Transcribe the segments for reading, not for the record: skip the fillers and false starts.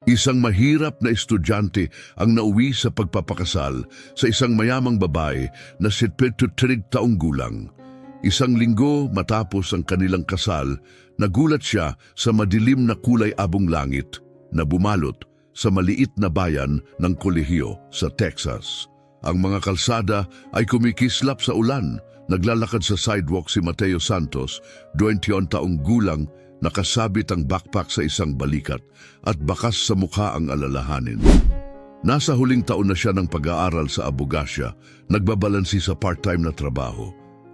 Isang mahirap na estudyante ang nauwi sa pagpapakasal sa isang mayamang babae na 73 taong gulang. Isang linggo matapos ang kanilang kasal, nagulat siya sa madilim na kulay abong langit na bumalot sa maliit na bayan ng kolehiyo sa Texas. Ang mga kalsada ay kumikislap sa ulan. Naglalakad sa sidewalk si Mateo Santos, 21 taong gulang, nakasabit ang backpack sa isang balikat at bakas sa mukha ang alalahanin. Nasa huling taon na siya ng pag-aaral sa abogasya, nagbabalansi sa part-time na trabaho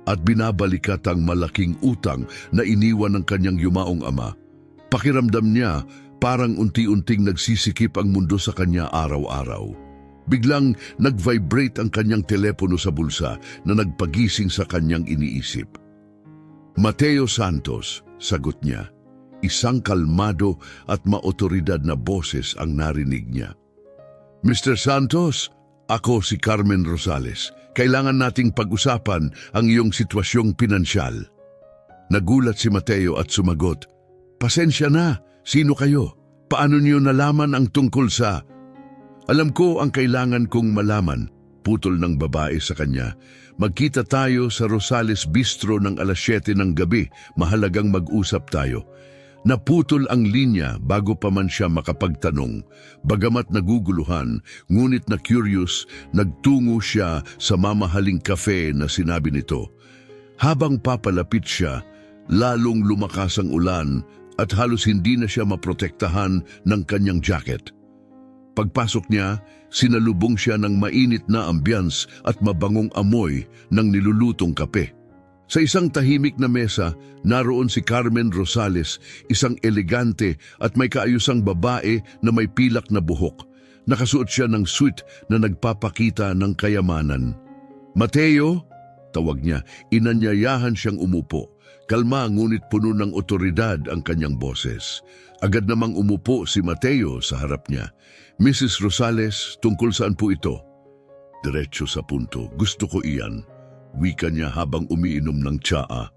at binabalikat ang malaking utang na iniwan ng kanyang yumaong ama. Pakiramdam niya parang unti-unting nagsisikip ang mundo sa kanya araw-araw. Biglang nag-vibrate ang kanyang telepono sa bulsa na nagpagising sa kanyang iniisip. Mateo Santos, sagot niya. Isang kalmado at maotoridad na boses ang narinig niya. Mr. Santos, ako si Carmen Rosales. Kailangan nating pag-usapan ang iyong sitwasyong pinansyal. Nagulat si Mateo at sumagot, Pasensya na, sino kayo? Paano niyo nalaman ang tungkol sa... Alam ko ang kailangan kong malaman, putol ng babae sa kanya. Magkita tayo sa Rosales Bistro ng alas 7 ng gabi, mahalagang mag-usap tayo. Naputol ang linya bago pa man siya makapagtanong. Bagamat naguguluhan, ngunit na curious, nagtungo siya sa mamahaling kafe na sinabi nito. Habang papalapit siya, lalong lumakas ang ulan at halos hindi na siya maprotektahan ng kanyang jacket. Pagpasok niya, sinalubong siya ng mainit na ambience at mabangong amoy ng nilulutong kape. Sa isang tahimik na mesa, naroon si Carmen Rosales, isang elegante at may kaayusang babae na may pilak na buhok. Nakasuot siya ng suit na nagpapakita ng kayamanan. Mateo, tawag niya, inanyayahan siyang umupo. Kalma ngunit puno ng otoridad ang kanyang boses. Agad namang umupo si Mateo sa harap niya. Mrs. Rosales, tungkol saan po ito? Diretso sa punto, gusto ko iyan. Wika niya habang umiinom ng tsaa.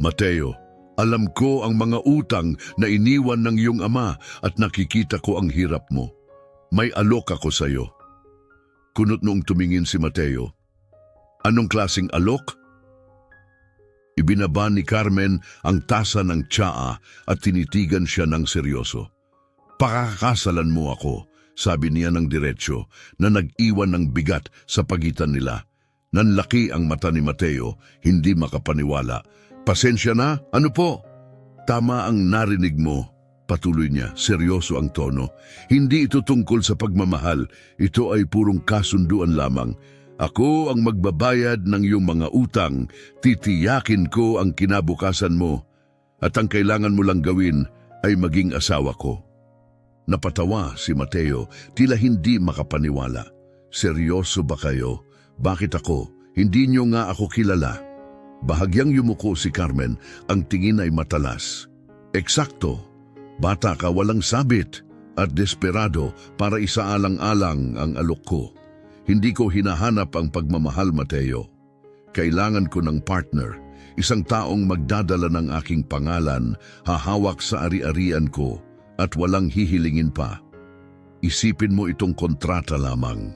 Mateo, alam ko ang mga utang na iniwan ng iyong ama at nakikita ko ang hirap mo. May alok ako sa iyo. Kunot noong tumingin si Mateo. Anong klaseng alok? Ibinaba ni Carmen ang tasa ng tsaa at tinitigan siya ng seryoso. Pakakasalan mo ako, sabi niya ng diretsyo na nag-iwan ng bigat sa pagitan nila. Nanlaki ang mata ni Mateo, hindi makapaniwala. Pasensya na, ano po? Tama ang narinig mo, patuloy niya, seryoso ang tono. Hindi ito tungkol sa pagmamahal, ito ay purong kasunduan lamang. Ako ang magbabayad ng iyong mga utang, titiyakin ko ang kinabukasan mo, at ang kailangan mo lang gawin ay maging asawa ko. Napatawa si Mateo, tila hindi makapaniwala. Seryoso ba kayo? Bakit ako? Hindi niyo nga ako kilala. Bahagyang yumuko si Carmen, ang tingin ay matalas. Eksakto, bata ka walang sabit at desperado para isaalang-alang ang alok ko. Hindi ko hinahanap ang pagmamahal, Mateo. Kailangan ko ng partner, isang taong magdadala ng aking pangalan, hahawak sa ari-arian ko at walang hihilingin pa. Isipin mo itong kontrata lamang.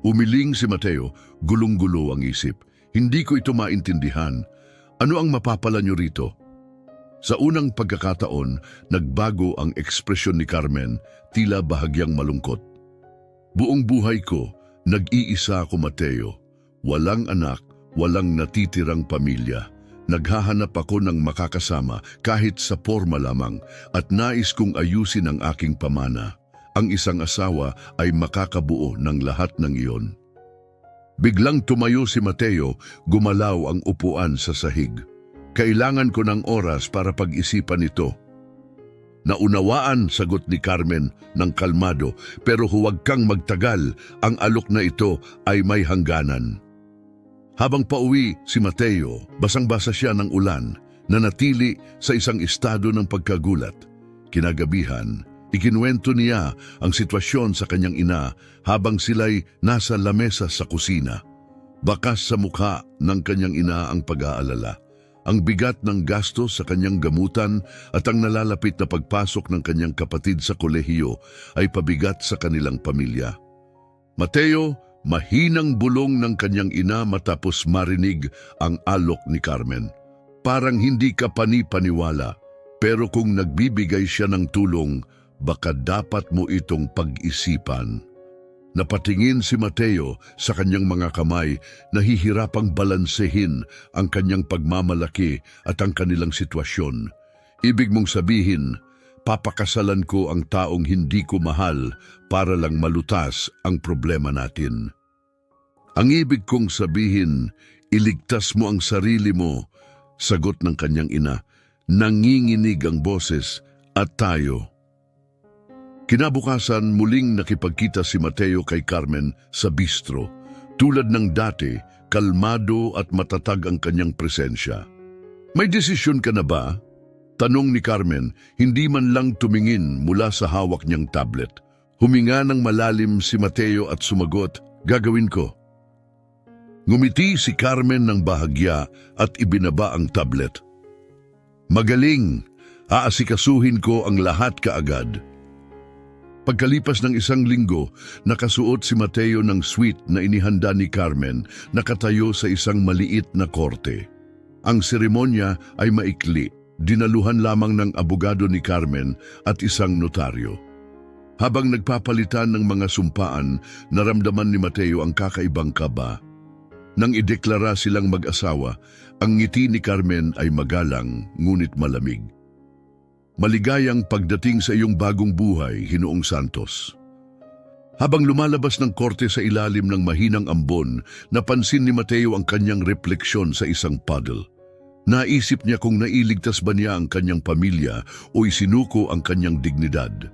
Umiling si Mateo, gulong-gulo ang isip. Hindi ko ito maintindihan. Ano ang mapapala niyo rito? Sa unang pagkakataon, nagbago ang ekspresyon ni Carmen, tila bahagyang malungkot. Buong buhay ko, nag-iisa ako, Mateo. Walang anak, walang natitirang pamilya. Naghahanap ako ng makakasama kahit sa forma lamang at nais kong ayusin ang aking pamana. Ang isang asawa ay makakabuo ng lahat ng iyon. Biglang tumayo si Mateo, gumalaw ang upuan sa sahig. Kailangan ko ng oras para pag-isipan ito. Naunawaan, sagot ni Carmen ng kalmado, pero huwag kang magtagal, ang alok na ito ay may hangganan. Habang pauwi si Mateo, basang-basa siya ng ulan, nanatili sa isang estado ng pagkagulat. Kinagabihan, ikinuwento niya ang sitwasyon sa kanyang ina habang sila'y nasa lamesa sa kusina. Bakas sa mukha ng kanyang ina ang pag-aalala. ang bigat ng gasto sa kanyang gamutan at ang nalalapit na pagpasok ng kanyang kapatid sa kolehiyo ay pabigat sa kanilang pamilya. Mateo, mahinang bulong ng kanyang ina matapos marinig ang alok ni Carmen. Parang hindi ka pani-paniwala, pero kung nagbibigay siya ng tulong, baka dapat mo itong pag-isipan. Napatingin si Mateo sa kanyang mga kamay, nahihirapang balansehin ang kanyang pagmamalaki at ang kanilang sitwasyon. Ibig mong sabihin, papakasalan ko ang taong hindi ko mahal para lang malutas ang problema natin. Ang ibig kong sabihin, iligtas mo ang sarili mo, sagot ng kanyang ina. Nanginginig ang boses at tayo. Kinabukasan muling nakipagkita si Mateo kay Carmen sa bistro. Tulad ng dati, kalmado at matatag ang kanyang presensya. May desisyon ka na ba? Tanong ni Carmen, hindi man lang tumingin mula sa hawak niyang tablet. Huminga ng malalim si Mateo at sumagot, gagawin ko. Ngumiti si Carmen ng bahagya at ibinaba ang tablet. Magaling, aasikasuhin ko ang lahat kaagad. Pagkalipas ng 1 linggo, nakasuot si Mateo ng suite na inihanda ni Carmen, nakatayo sa isang maliit na korte. Ang seremonya ay maikli, dinaluhan lamang ng abogado ni Carmen at isang notaryo. Habang nagpapalitan ng mga sumpaan, naramdaman ni Mateo ang kakaibang kaba. Nang ideklara silang mag-asawa, ang ngiti ni Carmen ay magalang ngunit malamig. Maligayang pagdating sa iyong bagong buhay, Ginoong Santos. Habang lumalabas ng korte sa ilalim ng mahinang ambon, napansin ni Mateo ang kanyang refleksyon sa isang puddle. Naisip niya kung nailigtas ba niya ang kanyang pamilya o isinuko ang kanyang dignidad.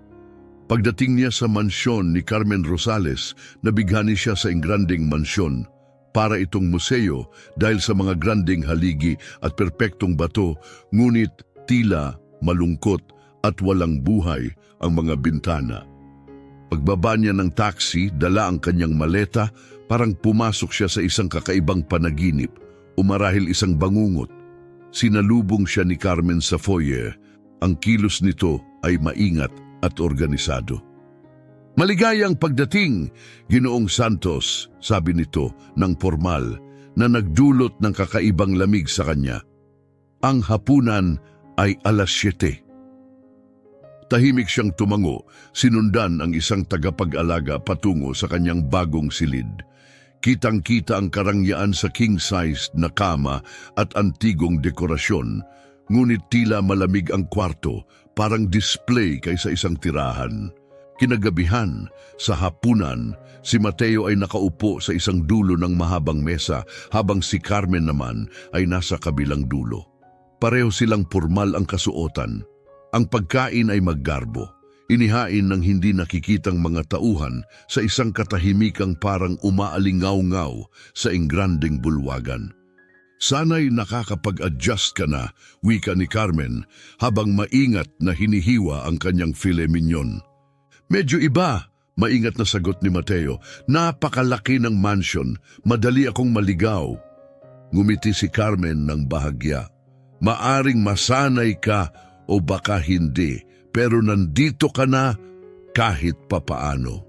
Pagdating niya sa mansyon ni Carmen Rosales, nabighani siya sa ingranding mansyon. Para itong museo dahil sa mga granding haligi at perpektong bato, ngunit tila malungkot at walang buhay ang mga bintana. Pagbaba niya ng taxi, dala ang kanyang maleta, parang pumasok siya sa isang kakaibang panaginip, umarahil isang bangungot. Sinalubong siya ni Carmen sa foyer. Ang kilos nito ay maingat at organisado. Maligayang pagdating, Ginoong Santos, sabi nito ng formal na nagdulot ng kakaibang lamig sa kanya. Ang hapunan ay 7:00. Tahimik siyang tumango, sinundan ang isang tagapag-alaga patungo sa kanyang bagong silid. Kitang-kita ang karangyaan sa king-sized na kama at antigong dekorasyon, ngunit tila malamig ang kwarto, parang display kaysa isang tirahan. Kinagabihan, sa hapunan, si Mateo ay nakaupo sa isang dulo ng mahabang mesa habang si Carmen naman ay nasa kabilang dulo. Pareho silang pormal ang kasuotan. Ang pagkain ay maggarbo. Inihain ng hindi nakikitang mga tauhan sa isang katahimikang parang umaalingaw-ngaw sa ingranding bulwagan. Sana'y nakakapag-adjust ka na, wika ni Carmen, habang maingat na hinihiwa ang kanyang filet mignon. Medyo iba, maingat na sagot ni Mateo. Napakalaki ng mansion, madali akong maligaw. Ngumiti si Carmen ng bahagya. Maaring masanay ka o baka hindi, pero nandito ka na kahit papaano.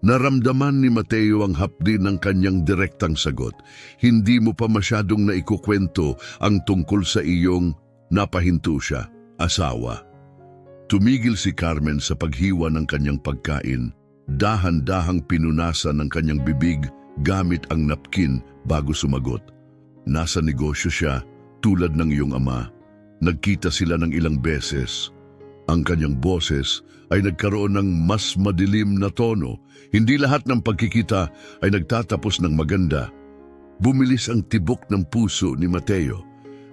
Naramdaman ni Mateo ang hapdi ng kanyang direktang sagot. Hindi mo pa masyadong naikukwento ang tungkol sa iyong napahinto siya, asawa. Tumigil si Carmen sa paghiwa ng kanyang pagkain, dahan-dahang pinunasan ng kanyang bibig gamit ang napkin bago sumagot. Nasa negosyo siya, tulad ng iyong ama. Nagkita sila ng ilang beses. Ang kanyang boses ay nagkaroon ng mas madilim na tono. Hindi lahat ng pagkikita ay nagtatapos ng maganda. Bumilis ang tibok ng puso ni Mateo.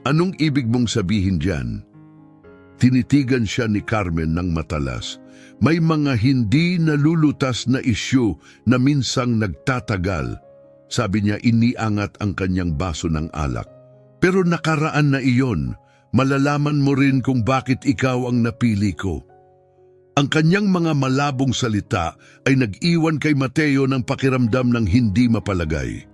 Anong ibig mong sabihin diyan? Tinitigan siya ni Carmen ng matalas. May mga hindi nalulutas na isyu na minsang nagtatagal. Sabi niya, iniangat ang kanyang baso ng alak. Pero nakaraan na iyon, malalaman mo rin kung bakit ikaw ang napili ko. Ang kanyang mga malabong salita ay nag-iwan kay Mateo ng pakiramdam ng hindi mapalagay.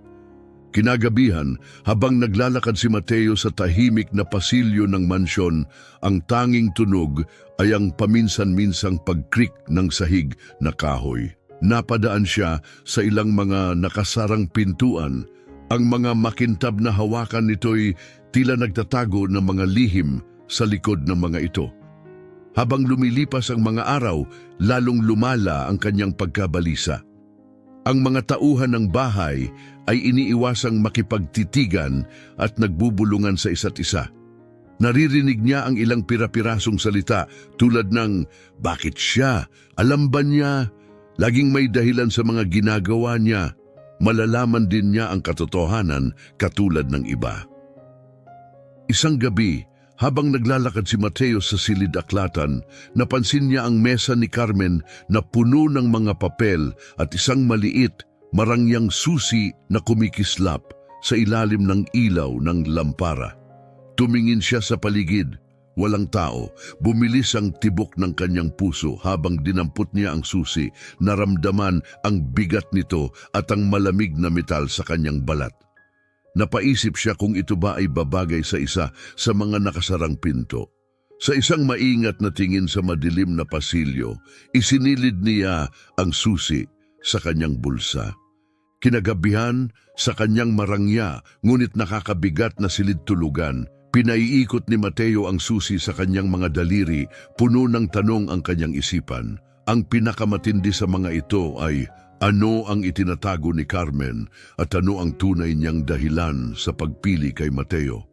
Kinagabihan, habang naglalakad si Mateo sa tahimik na pasilyo ng mansyon, ang tanging tunog ay ang paminsan-minsang pagkrik ng sahig na kahoy. Napadaan siya sa ilang mga nakasarang pintuan. Ang mga makintab na hawakan nito'y tila nagtatago ng mga lihim sa likod ng mga ito. Habang lumilipas ang mga araw, lalong lumala ang kanyang pagkabalisa. Ang mga tauhan ng bahay ay iniiwasang makipagtitigan at nagbubulungan sa isa't isa. Naririnig niya ang ilang pira-pirasong salita tulad ng, "Bakit siya? Alam ba niya?" Laging may dahilan sa mga ginagawa niya. Malalaman din niya ang katotohanan katulad ng iba. Isang gabi, habang naglalakad si Mateo sa silid-aklatan, napansin niya ang mesa ni Carmen na puno ng mga papel at isang maliit, marangyang susi na kumikislap sa ilalim ng ilaw ng lampara. Tumingin siya sa paligid. Walang tao. Bumilis ang tibok ng kanyang puso habang dinampot niya ang susi. Naramdaman ang bigat nito at ang malamig na metal sa kanyang balat. Napaisip siya kung ito ba ay babagay sa isa sa mga nakasarang pinto. Sa isang maingat na tingin sa madilim na pasilyo, isinilid niya ang susi sa kanyang bulsa. Kinagabihan, sa kanyang marangya, ngunit nakakabigat na silid-tulugan, pinaiikot ni Mateo ang susi sa kanyang mga daliri, puno ng tanong ang kanyang isipan. Ang pinakamatindi sa mga ito ay, ano ang itinatago ni Carmen at ano ang tunay niyang dahilan sa pagpili kay Mateo?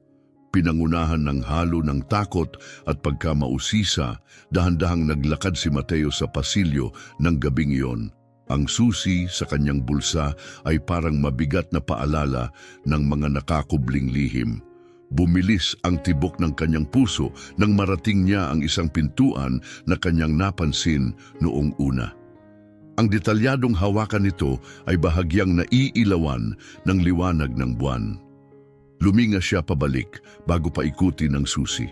Pinangunahan ng halo ng takot at pagkamausisa, dahan-dahang naglakad si Mateo sa pasilyo ng gabing iyon. Ang susi sa kanyang bulsa ay parang mabigat na paalala ng mga nakakubling lihim. Bumilis ang tibok ng kanyang puso nang marating niya ang isang pintuan na kanyang napansin noong una. Ang detalyadong hawakan nito ay bahagyang naiilawan ng liwanag ng buwan. Luminga siya pabalik bago paikutin ng susi.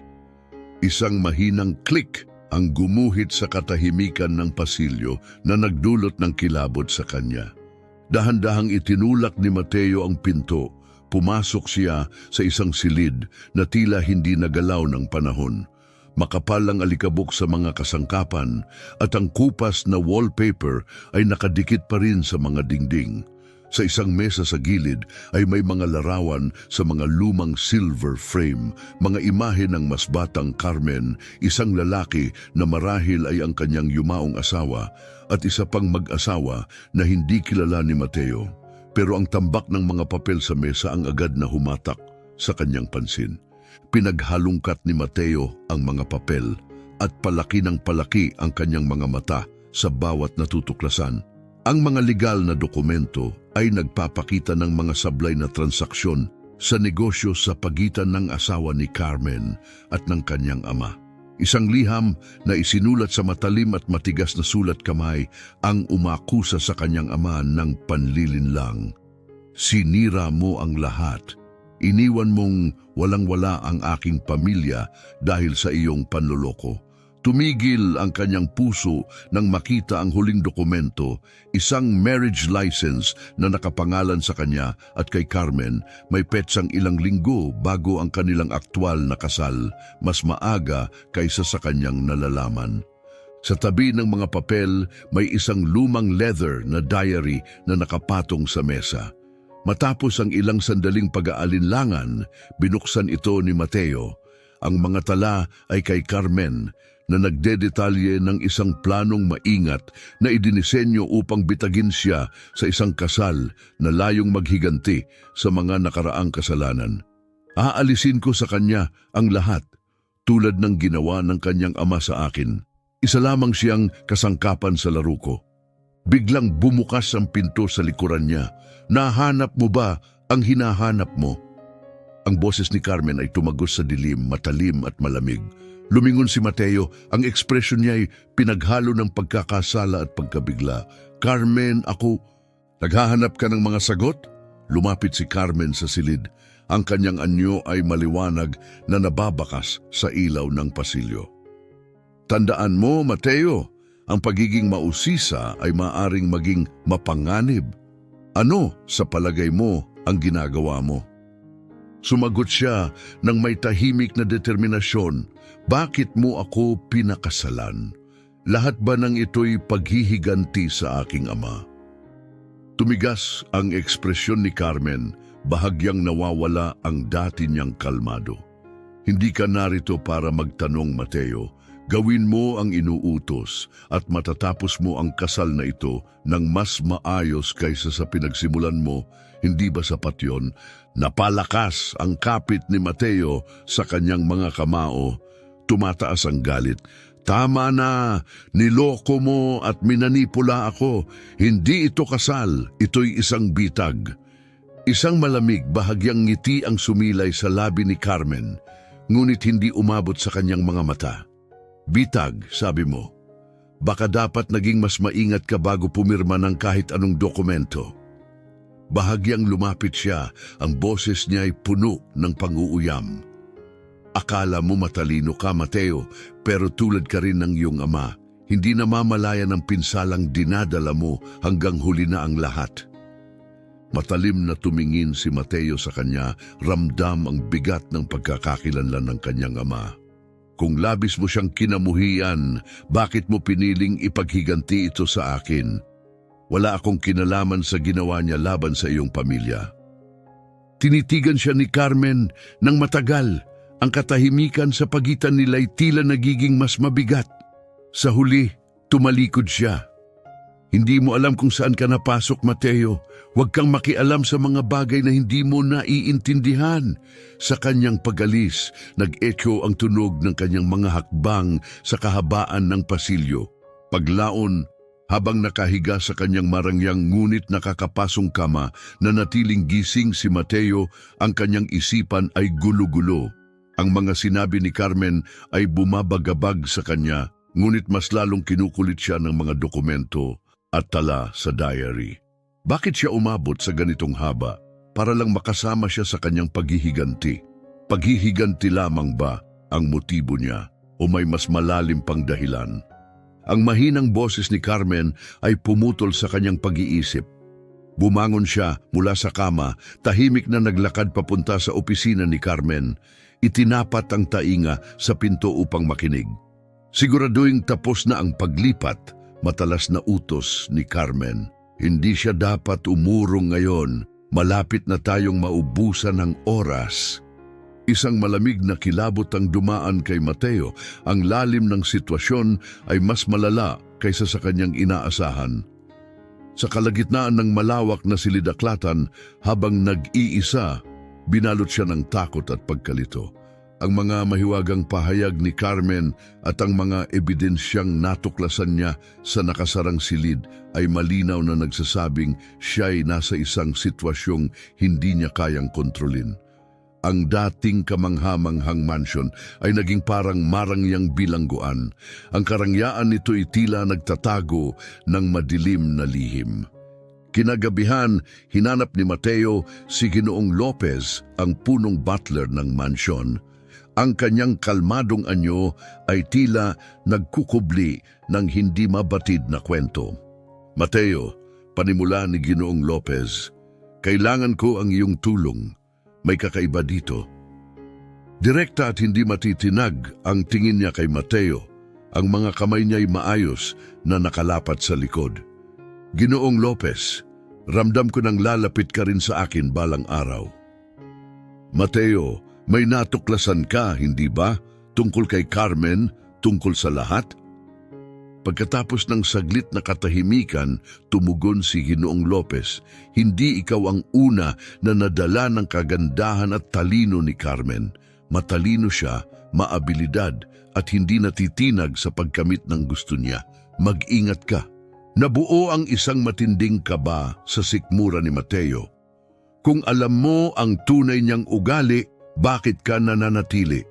Isang mahinang klik ang gumuhit sa katahimikan ng pasilyo na nagdulot ng kilabot sa kanya. Dahan-dahang itinulak ni Mateo ang pinto. Pumasok siya sa isang silid na tila hindi nagalaw ng panahon. Makapal ang alikabok sa mga kasangkapan at ang kupas na wallpaper ay nakadikit pa rin sa mga dingding. Sa isang mesa sa gilid ay may mga larawan sa mga lumang silver frame, mga imahe ng mas batang Carmen, isang lalaki na marahil ay ang kanyang yumaong asawa at isa pang mag-asawa na hindi kilala ni Mateo. Pero ang tambak ng mga papel sa mesa ang agad na humatak sa kanyang pansin. Pinaghalungkat ni Mateo ang mga papel at palaki ng palaki ang kanyang mga mata sa bawat natutuklasan. Ang mga legal na dokumento ay nagpapakita ng mga sablay na transaksyon sa negosyo sa pagitan ng asawa ni Carmen at ng kanyang ama. Isang liham na isinulat sa matalim at matigas na sulat kamay ang umakusa sa kanyang ama ng panlilinlang. Sinira mo ang lahat. Iniwan mong walang-wala ang aking pamilya dahil sa iyong panloloko. Tumigil ang kanyang puso nang makita ang huling dokumento, isang marriage license na nakapangalan sa kanya at kay Carmen, may petsang ilang linggo bago ang kanilang aktwal na kasal, mas maaga kaysa sa kanyang nalalaman. Sa tabi ng mga papel, may isang lumang leather na diary na nakapatong sa mesa. Matapos ang ilang sandaling pag-aalinlangan, binuksan ito ni Mateo. Ang mga tala ay kay Carmen na nagdedetalye ng isang planong maingat na idinisenyo upang bitagin siya sa isang kasal na layong maghiganti sa mga nakaraang kasalanan. Aalisin ko sa kanya ang lahat, tulad ng ginawa ng kanyang ama sa akin. Isa lamang siyang kasangkapan sa laro ko. Biglang bumukas ang pinto sa likuran niya. Nahanap mo ba ang hinahanap mo? Ang boses ni Carmen ay tumagos sa dilim, matalim at malamig. Lumingon si Mateo, ang ekspresyon niya ay pinaghalo ng pagkakasala at pagkabigla. Carmen, ako, naghahanap ka ng mga sagot? Lumapit si Carmen sa silid. Ang kanyang anyo ay maliwanag na nababakas sa ilaw ng pasilyo. Tandaan mo, Mateo, ang pagiging mausisa ay maaring maging mapanganib. Ano sa palagay mo ang ginagawa mo. Sumagot siya ng may tahimik na determinasyon, bakit mo ako pinakasalan? Lahat ba ng ito'y paghihiganti sa aking ama? Tumigas ang ekspresyon ni Carmen, bahagyang nawawala ang dati niyang kalmado. Hindi ka narito para magtanong, Mateo. Gawin mo ang inuutos at matatapos mo ang kasal na ito ng mas maayos kaysa sa pinagsimulan mo. Hindi ba sapat yun? Napalakas ang kapit ni Mateo sa kanyang mga kamao. Tumataas ang galit. Tama na, niloko mo at minanipula ako. Hindi ito kasal, ito'y isang bitag. Isang malamig, bahagyang ngiti ang sumilay sa labi ni Carmen, ngunit hindi umabot sa kanyang mga mata. Bitag, sabi mo. Baka dapat naging mas maingat ka bago pumirma ng kahit anong dokumento. Bahagyang lumapit siya, ang boses niya ay puno ng pang-uuyam. Akala mo matalino ka, Mateo, pero tulad ka rin ng iyong ama. Hindi namamalaya ng pinsalang dinadala mo hanggang huli na ang lahat. Matalim na tumingin si Mateo sa kanya, ramdam ang bigat ng pagkakakilanlan ng kanyang ama. Kung labis mo siyang kinamuhian, bakit mo piniling ipaghiganti ito sa akin? Wala akong kinalaman sa ginawa niya laban sa iyong pamilya. Tinitigan siya ni Carmen ng matagal. Ang katahimikan sa pagitan nila'y tila nagiging mas mabigat. Sa huli, tumalikod siya. Hindi mo alam kung saan ka napasok, Mateo. Huwag kang makialam sa mga bagay na hindi mo naiintindihan. Sa kanyang pag-alis, nag-echo ang tunog ng kanyang mga hakbang sa kahabaan ng pasilyo. Paglaon, habang nakahiga sa kanyang marangyang ngunit nakakapasong kama, na natiling gising si Mateo, ang kanyang isipan ay gulo-gulo. Ang mga sinabi ni Carmen ay bumabagabag sa kanya, ngunit mas lalong kinukulit siya ng mga dokumento at tala sa diary. Bakit siya umabot sa ganitong haba? Para lang makasama siya sa kanyang paghihiganti. Paghihiganti lamang ba ang motibo niya o may mas malalim pang dahilan? Ang mahinang boses ni Carmen ay pumutol sa kanyang pag-iisip. Bumangon siya mula sa kama, tahimik na naglakad papunta sa opisina ni Carmen. Itinapat ang tainga sa pinto upang makinig. Siguraduhing tapos na ang paglipat, matalas na utos ni Carmen. Hindi siya dapat umurong ngayon, malapit na tayong maubusan ng oras. Isang malamig na kilabot ang dumaan kay Mateo. Ang lalim ng sitwasyon ay mas malala kaysa sa kanyang inaasahan. Sa kalagitnaan ng malawak na silidaklatan, habang nag-iisa, binalot siya ng takot at pagkalito. Ang mga mahiwagang pahayag ni Carmen at ang mga ebidensyang natuklasan niya sa nakasarang silid ay malinaw na nagsasabing siya'y nasa isang sitwasyong hindi niya kayang kontrolin. Ang dating kamanghamanghang mansyon ay naging parang marangyang bilangguan. Ang karangyaan nito ay tila nagtatago ng madilim na lihim. Kinagabihan, hinanap ni Mateo si Ginoong Lopez, ang punong butler ng mansyon. Ang kanyang kalmadong anyo ay tila nagkukubli ng hindi mabatid na kwento. Mateo, panimula ni Ginoong Lopez, kailangan ko ang iyong tulong. May kakaiba dito. Direkta at hindi matitinag ang tingin niya kay Mateo. Ang mga kamay niya ay maayos na nakalapat sa likod. Ginoong Lopez, ramdam ko nang lalapit ka rin sa akin balang araw. Mateo, may natuklasan ka, hindi ba? Tungkol kay Carmen, tungkol sa lahat? Pagkatapos ng saglit na katahimikan, tumugon si Ginoong Lopez, hindi ikaw ang una na nadala ng kagandahan at talino ni Carmen. Matalino siya, maabilidad, at hindi natitinag sa pagkamit ng gusto niya. Mag-ingat ka. Nabuo ang isang matinding kaba sa sikmura ni Mateo. Kung alam mo ang tunay niyang ugali, bakit ka nananatili?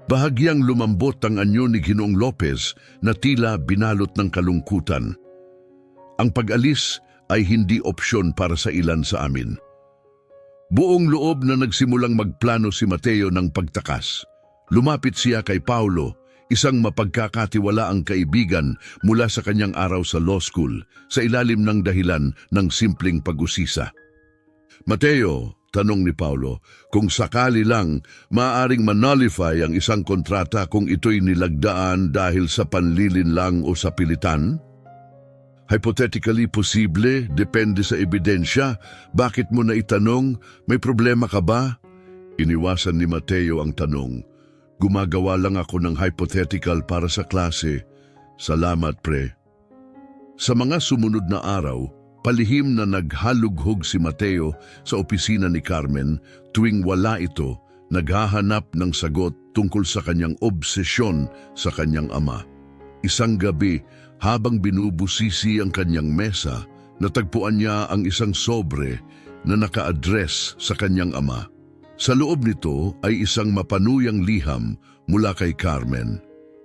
Bahagyang lumambot ang anyo ni Ginoong Lopez na tila binalot ng kalungkutan. Ang pag-alis ay hindi opsyon para sa ilan sa amin. Buong loob na nagsimulang magplano si Mateo ng pagtakas. Lumapit siya kay Paulo, isang mapagkakatiwalaang kaibigan mula sa kanyang araw sa law school, sa ilalim ng dahilan ng simpleng pag-usisa. Mateo, tanong ni Paulo, kung sakali lang maaaring ma-nullify ang isang kontrata kung ito'y nilagdaan dahil sa panlilinlang o sa pilitan? Hypothetically posible, depende sa ebidensya. Bakit mo na itanong, may problema ka ba? Iniwasan ni Mateo ang tanong. Gumagawa lang ako ng hypothetical para sa klase. Salamat, pre. Sa mga sumunod na araw, palihim na naghalughog si Mateo sa opisina ni Carmen tuwing wala ito, naghahanap ng sagot tungkol sa kanyang obsesyon sa kanyang ama. Isang gabi, habang binubusisi ang kanyang mesa, natagpuan niya ang isang sobre na naka-address sa kanyang ama. Sa loob nito ay isang mapanuyang liham mula kay Carmen.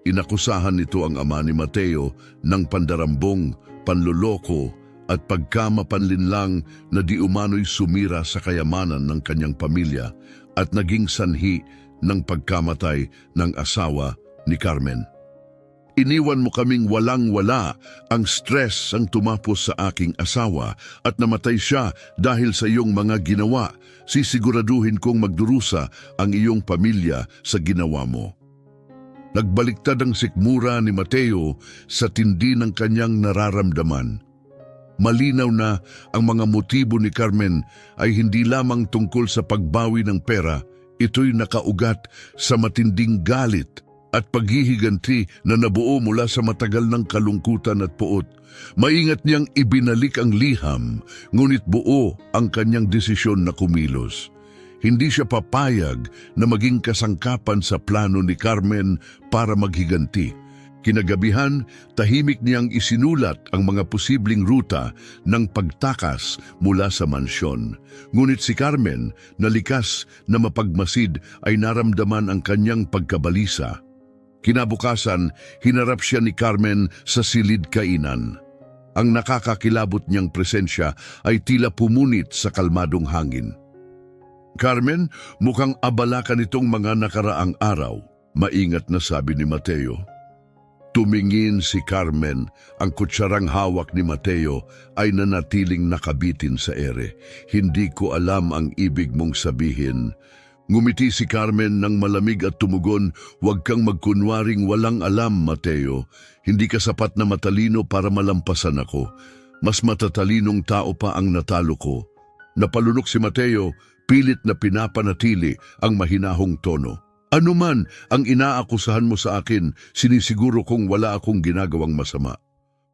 Inakusahan nito ang ama ni Mateo ng pandarambong, panloloko at pagkamapanlinlang na di umano'y sumira sa kayamanan ng kanyang pamilya at naging sanhi ng pagkamatay ng asawa ni Carmen. Iniwan mo kaming walang-wala, ang stress ang tumapos sa aking asawa at namatay siya dahil sa iyong mga ginawa. Sisiguraduhin kong magdurusa ang iyong pamilya sa ginawa mo. Nagbaliktad ang sikmura ni Mateo sa tindi ng kanyang nararamdaman. Malinaw na ang mga motibo ni Carmen ay hindi lamang tungkol sa pagbawi ng pera, ito'y nakaugat sa matinding galit at paghihiganti na nabuo mula sa matagal ng kalungkutan at puot. Maingat niyang ibinalik ang liham, ngunit buo ang kanyang desisyon na kumilos. Hindi siya papayag na maging kasangkapan sa plano ni Carmen para maghiganti. Kinagabihan, tahimik niyang isinulat ang mga posibleng ruta ng pagtakas mula sa mansyon. Ngunit si Carmen, na likas na mapagmasid, ay naramdaman ang kanyang pagkabalisa. Kinabukasan, hinarap siya ni Carmen sa silid kainan. Ang nakakakilabot niyang presensya ay tila pumunit sa kalmadong hangin. Carmen, mukhang abala ka nitong mga nakaraang araw, maingat na sabi ni Mateo. Tumingin si Carmen, ang kutsarang hawak ni Mateo ay nanatiling nakabitin sa ere. Hindi ko alam ang ibig mong sabihin. Ngumiti si Carmen ng malamig at tumugon, "Huwag kang magkunwaring walang alam, Mateo. Hindi ka sapat na matalino para malampasan ako. Mas matatalinong tao pa ang natalo ko." Napalunok si Mateo, pilit na pinapanatili ang mahinahong tono. "Ano man ang inaakusahan mo sa akin, sinisiguro kong wala akong ginagawang masama."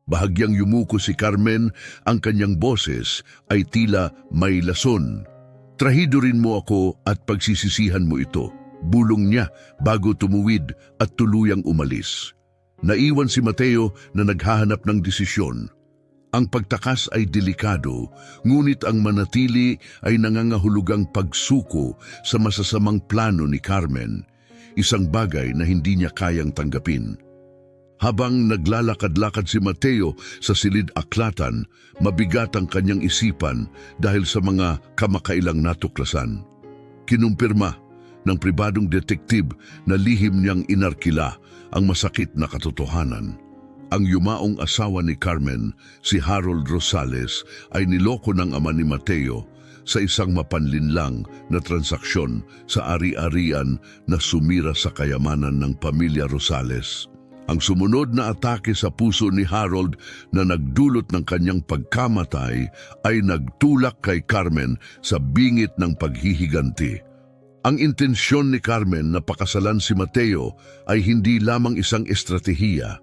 Bahagyang yumuko si Carmen, ang kanyang boses ay tila may lason. "Trahido rin mo ako at pagsisisihan mo ito," bulong niya bago tumuwid at tuluyang umalis. Naiwan si Mateo na naghahanap ng desisyon. Ang pagtakas ay delikado, ngunit ang manatili ay nangangahulugang pagsuko sa masasamang plano ni Carmen, isang bagay na hindi niya kayang tanggapin. Habang naglalakad-lakad si Mateo sa silid-aklatan, mabigat ang kanyang isipan dahil sa mga kamakailang natuklasan. Kinumpirma ng pribadong detektib na lihim niyang inarkila ang masakit na katotohanan. Ang yumaong asawa ni Carmen, si Harold Rosales, ay niloko ng ama ni Mateo sa isang mapanlinlang na transaksyon sa ari-arian na sumira sa kayamanan ng pamilya Rosales. Ang sumunod na atake sa puso ni Harold na nagdulot ng kanyang pagkamatay ay nagtulak kay Carmen sa bingit ng paghihiganti. Ang intensyon ni Carmen na pakasalan si Mateo ay hindi lamang isang estratehiya.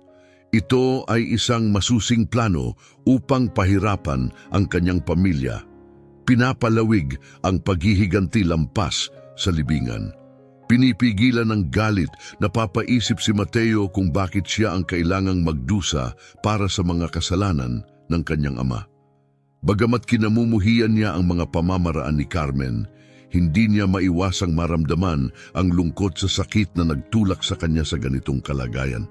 Ito ay isang masusing plano upang pahirapan ang kanyang pamilya. Pinapalawig ang paghihiganti lampas sa libingan. Pinipigilan ng galit, napapaisip si Mateo kung bakit siya ang kailangang magdusa para sa mga kasalanan ng kanyang ama. Bagamat kinamumuhian niya ang mga pamamaraan ni Carmen, hindi niya maiwasang maramdaman ang lungkot sa sakit na nagtulak sa kanya sa ganitong kalagayan.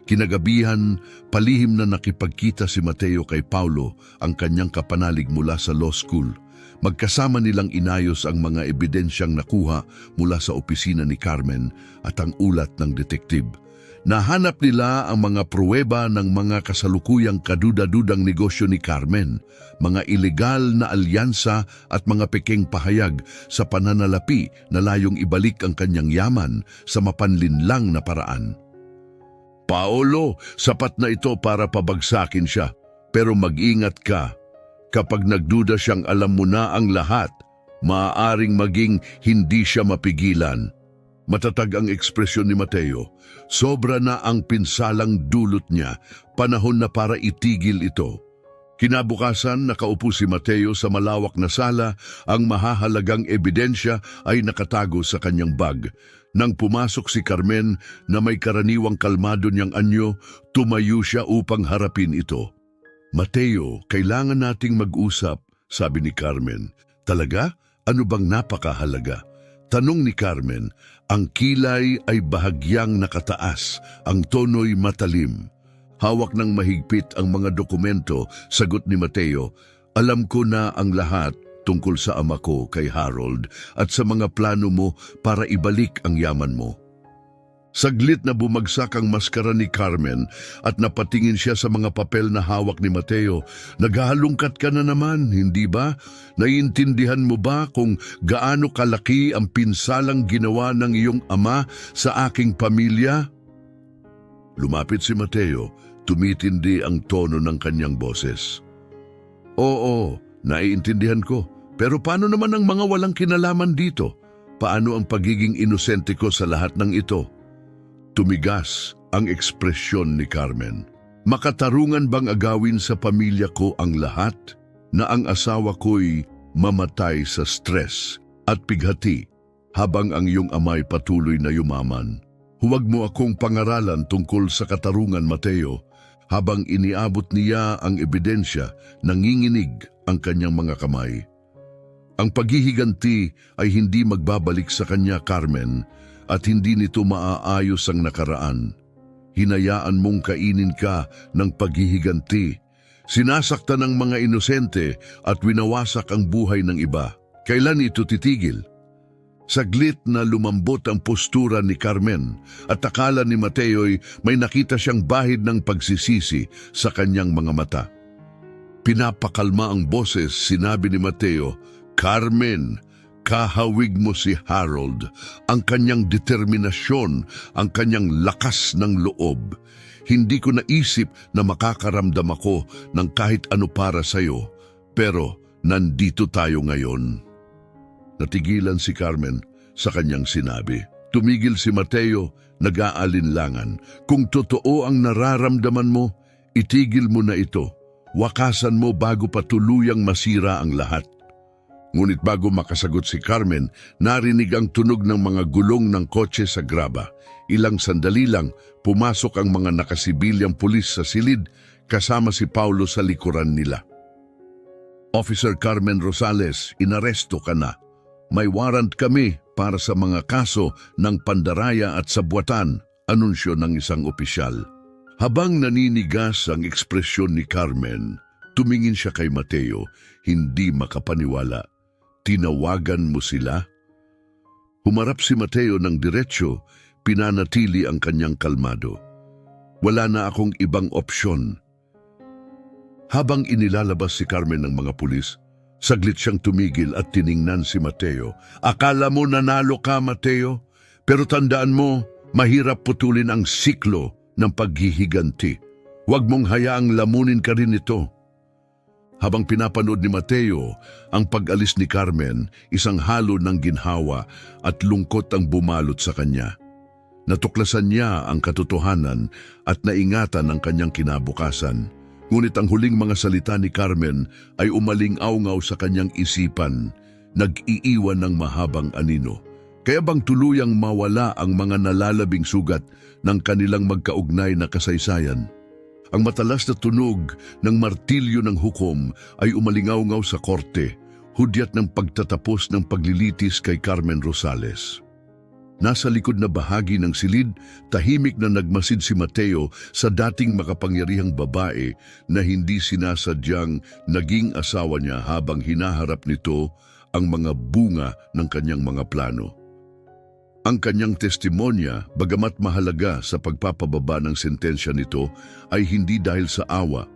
Kinagabihan, palihim na nakipagkita si Mateo kay Paulo, ang kanyang kapanalig mula sa law school. Magkasama nilang inayos ang mga ebidensyang nakuha mula sa opisina ni Carmen at ang ulat ng detektib. Nahanap nila ang mga pruweba ng mga kasalukuyang kaduda-dudang negosyo ni Carmen, mga ilegal na alyansa at mga pekeng pahayag sa pananalapi na layong ibalik ang kanyang yaman sa mapanlinlang na paraan. Paolo, sapat na ito para pabagsakin siya, pero mag-ingat ka. Kapag nagduda siyang alam mo na ang lahat, maaaring maging hindi siya mapigilan. Matatag ang ekspresyon ni Mateo. Sobra na ang pinsalang dulot niya. Panahon na para itigil ito. Kinabukasan, nakaupo si Mateo sa malawak na sala. Ang mahahalagang ebidensya ay nakatago sa kanyang bag. Nang pumasok si Carmen na may karaniwang kalmado niyang anyo, tumayo siya upang harapin ito. Mateo, kailangan nating mag-usap, sabi ni Carmen. Talaga? Ano bang napakahalaga? Tanong ni Carmen. Ang kilay ay bahagyang nakataas, ang tono'y matalim. Hawak ng mahigpit ang mga dokumento, sagot ni Mateo. Alam ko na ang lahat tungkol sa ama ko kay Harold at sa mga plano mo para ibalik ang yaman mo. Saglit na bumagsak ang maskara ni Carmen at napatingin siya sa mga papel na hawak ni Mateo. Naghahalungkat ka na naman, hindi ba? Naiintindihan mo ba kung gaano kalaki ang pinsalang ginawa ng iyong ama sa aking pamilya? Lumapit si Mateo, tumitindi ang tono ng kanyang boses. Oo, naiintindihan ko. Pero paano naman ang mga walang kinalaman dito? Paano ang pagiging inosente ko sa lahat ng ito? Tumigas ang ekspresyon ni Carmen. Makatarungan bang agawin sa pamilya ko ang lahat na ang asawa ko'y mamatay sa stress at pighati habang ang iyong amay patuloy na yumaman? Huwag mo akong pangaralan tungkol sa katarungan, Mateo. Habang iniabot niya ang ebidensya, nanginginig ang kanyang mga kamay. Ang paghihiganti ay hindi magbabalik sa kanya, Carmen, at hindi nito maaayos ang nakaraan. Hinayaan mong kainin ka ng paghihiganti. Sinasaktan ng mga inosente at winawasak ang buhay ng iba. Kailan ito titigil? Saglit na lumambot ang postura ni Carmen at akala ni Mateo'y may nakita siyang bahid ng pagsisisi sa kanyang mga mata. Pinapakalma ang boses, sinabi ni Mateo, Carmen, kahawig mo si Harold, ang kanyang determinasyon, ang kanyang lakas ng loob. Hindi ko naisip na makakaramdam ako ng kahit ano para sa'yo, pero nandito tayo ngayon. Natigilan si Carmen sa kanyang sinabi. Tumigil si Mateo, nag-aalinlangan. Kung totoo ang nararamdaman mo, itigil mo na ito. Wakasan mo bago pa tuluyang masira ang lahat. Ngunit bago makasagot si Carmen, narinig ang tunog ng mga gulong ng kotse sa graba. Ilang sandali lang, pumasok ang mga nakasibilyang pulis sa silid kasama si Paulo sa likuran nila. Officer Carmen Rosales, inaresto ka na. May warrant kami para sa mga kaso ng pandaraya at sabwatan, anunsyo ng isang opisyal. Habang naninigas ang ekspresyon ni Carmen, tumingin siya kay Mateo, hindi makapaniwala. Tinawagan mo sila? Humarap si Mateo ng diretsyo, pinanatili ang kanyang kalmado. Wala na akong ibang opsyon. Habang inilalabas si Carmen ng mga pulis, saglit siyang tumigil at tiningnan si Mateo. Akala mo nanalo ka, Mateo? Pero tandaan mo, mahirap putulin ang siklo ng paghihiganti. Huwag mong hayaang lamunin ka rin ito. Habang pinapanood ni Mateo ang pag-alis ni Carmen, isang halo ng ginhawa at lungkot ang bumalot sa kanya. Natuklasan niya ang katotohanan at naingatan ang kanyang kinabukasan. Ngunit ang huling mga salita ni Carmen ay umaling-aungaw sa kanyang isipan, nag-iiwan ng mahabang anino. Kaya bang tuluyang mawala ang mga nalalabing sugat ng kanilang magkaugnay na kasaysayan? Ang matalas na tunog ng martilyo ng hukom ay umalingaw-ngaw sa korte, hudyat ng pagtatapos ng paglilitis kay Carmen Rosales. Nasa likod na bahagi ng silid, tahimik na nagmasid si Mateo sa dating makapangyarihang babae na hindi sinasadyang naging asawa niya habang hinaharap nito ang mga bunga ng kanyang mga plano. Ang kanyang testimonya, bagamat mahalaga sa pagpapababa ng sentensya nito, ay hindi dahil sa awa,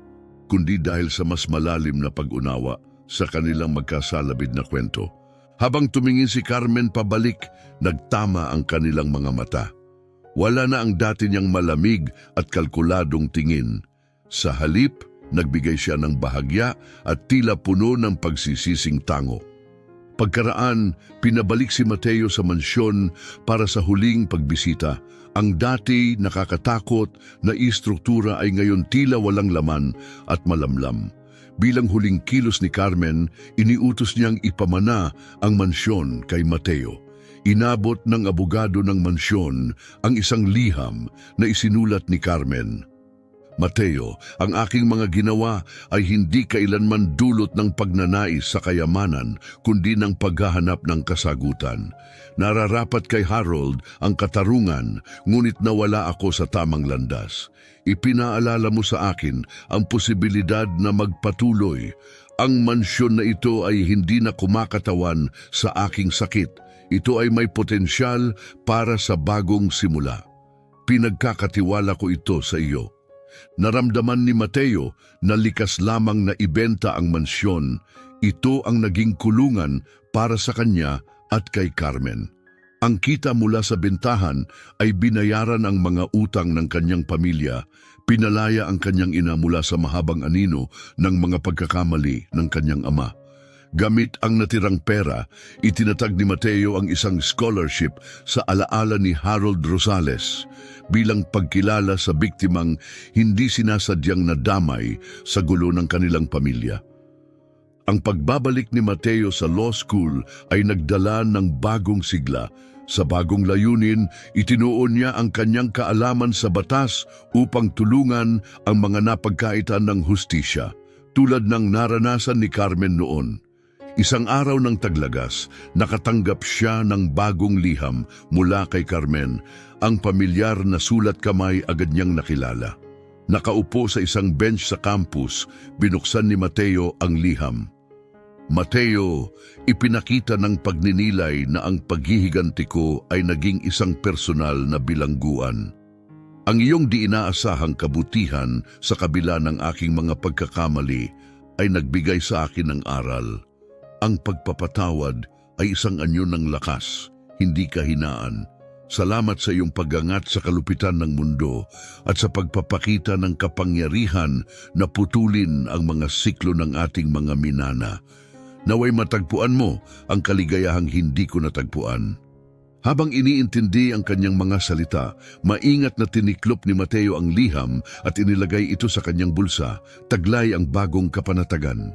kundi dahil sa mas malalim na pag-unawa sa kanilang magkasalabid na kwento. Habang tumingin si Carmen pabalik, nagtama ang kanilang mga mata. Wala na ang dati niyang malamig at kalkuladong tingin. Sa halip, nagbigay siya ng bahagya at tila puno ng pagsisising tango. Pagkaraan, pinabalik si Mateo sa mansyon para sa huling pagbisita. Ang dati nakakatakot na istruktura ay ngayon tila walang laman at malamlam. Bilang huling kilos ni Carmen, iniutos niyang ipamana ang mansyon kay Mateo. Inabot ng abogado ng mansyon ang isang liham na isinulat ni Carmen. Mateo, ang aking mga ginawa ay hindi kailanman dulot ng pagnanais sa kayamanan, kundi ng paghahanap ng kasagutan. Nararapat kay Harold ang katarungan, ngunit nawala ako sa tamang landas. Ipinaalala mo sa akin ang posibilidad na magpatuloy. Ang mansyon na ito ay hindi na kumakatawan sa aking sakit. Ito ay may potensyal para sa bagong simula. Pinagkakatiwala ko ito sa iyo. Naramdaman ni Mateo na likas lamang na ibenta ang mansyon. Ito ang naging kulungan para sa kanya at kay Carmen. Ang kita mula sa bentahan ay binayaran ang mga utang ng kanyang pamilya. Pinalaya ang kanyang ina mula sa mahabang anino ng mga pagkakamali ng kanyang ama. Gamit ang natirang pera, itinatag ni Mateo ang isang scholarship sa alaala ni Harold Rosales bilang pagkilala sa biktimang hindi sinasadyang nadamay sa gulo ng kanilang pamilya. Ang pagbabalik ni Mateo sa law school ay nagdala ng bagong sigla. Sa bagong layunin, itinuon niya ang kanyang kaalaman sa batas upang tulungan ang mga napagkaitan ng hustisya, tulad ng naranasan ni Carmen noon. Isang araw ng taglagas, nakatanggap siya ng bagong liham mula kay Carmen. Ang pamilyar na sulat kamay agad niyang nakilala. Nakaupo sa isang bench sa campus, binuksan ni Mateo ang liham. Mateo, ipinakita ng pagninilay na ang paghihiganti ko ay naging isang personal na bilangguan. Ang iyong di inaasahang kabutihan sa kabila ng aking mga pagkakamali ay nagbigay sa akin ng aral. Ang pagpapatawad ay isang anyo ng lakas, hindi kahinaan. Salamat sa iyong pag-angat sa kalupitan ng mundo at sa pagpapakita ng kapangyarihan na putulin ang mga siklo ng ating mga minana. Naway matagpuan mo ang kaligayahang hindi ko natagpuan. Habang iniintindi ang kanyang mga salita, maingat na tiniklop ni Mateo ang liham at inilagay ito sa kanyang bulsa, taglay ang bagong kapanatagan.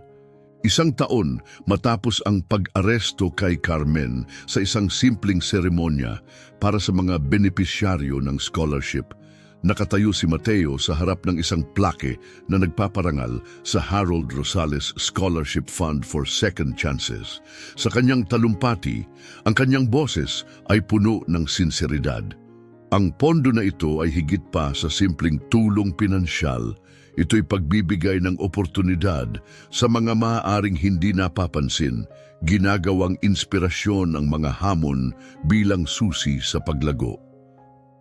Isang taon matapos ang pag-aresto kay Carmen sa isang simpleng seremonya para sa mga benepisyaryo ng scholarship, nakatayo si Mateo sa harap ng isang plake na nagpaparangal sa Harold Rosales Scholarship Fund for Second Chances. Sa kanyang talumpati, ang kanyang boses ay puno ng sinseridad. Ang pondo na ito ay higit pa sa simpleng tulong pinansyal. Ito'y pagbibigay ng oportunidad sa mga maaaring hindi napapansin, ginagawang inspirasyon ang mga hamon bilang susi sa paglago.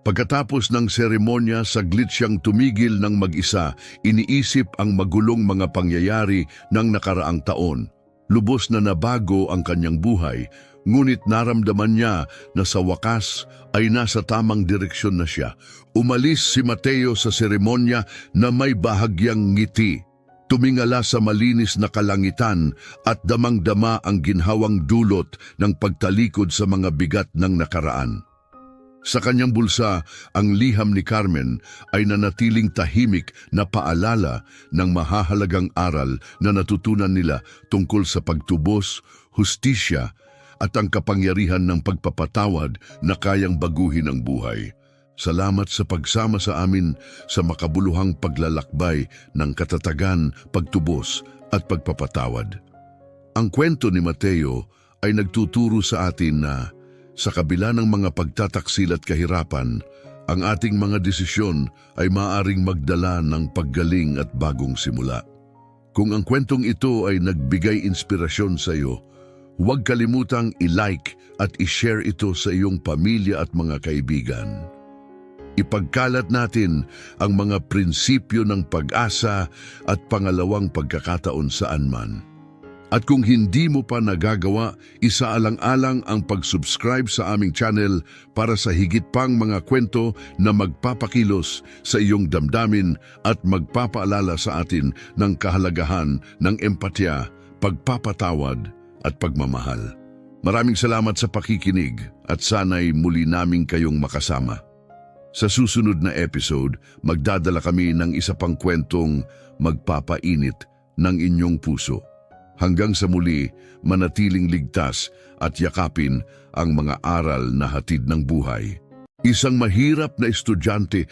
Pagkatapos ng seremonya, saglit siyang tumigil ng mag-isa, iniisip ang magulong mga pangyayari ng nakaraang taon. Lubos na nabago ang kanyang buhay, ngunit naramdaman niya na sa wakas ay nasa tamang direksyon na siya. Umalis si Mateo sa seremonya na may bahagyang ngiti. Tumingala sa malinis na kalangitan at damang-dama ang ginhawang dulot ng pagtalikod sa mga bigat ng nakaraan. Sa kanyang bulsa, ang liham ni Carmen ay nanatiling tahimik na paalala ng mahahalagang aral na natutunan nila tungkol sa pagtubos, hustisya at ang kapangyarihan ng pagpapatawad na kayang baguhin ang buhay. Salamat sa pagsama sa amin sa makabuluhang paglalakbay ng katatagan, pagtubos at pagpapatawad. Ang kwento ni Mateo ay nagtuturo sa atin na sa kabila ng mga pagtataksil at kahirapan, ang ating mga desisyon ay maaaring magdala ng paggaling at bagong simula. Kung ang kwentong ito ay nagbigay inspirasyon sa iyo, huwag kalimutang i-like at ishare ito sa iyong pamilya at mga kaibigan. Ipagkalat natin ang mga prinsipyo ng pag-asa at pangalawang pagkakataon saan man. At kung hindi mo pa nagagawa, isaalang-alang ang pag-subscribe sa aming channel para sa higit pang mga kwento na magpapakilos sa iyong damdamin at magpapaalala sa atin ng kahalagahan ng empatya, pagpapatawad at pagmamahal. Maraming salamat sa pakikinig at sana'y muli naming kayong makasama. Sa susunod na episode, magdadala kami ng isa pang kwentong magpapainit ng inyong puso. Hanggang sa muli, manatiling ligtas at yakapin ang mga aral na hatid ng buhay. Isang mahirap na estudyante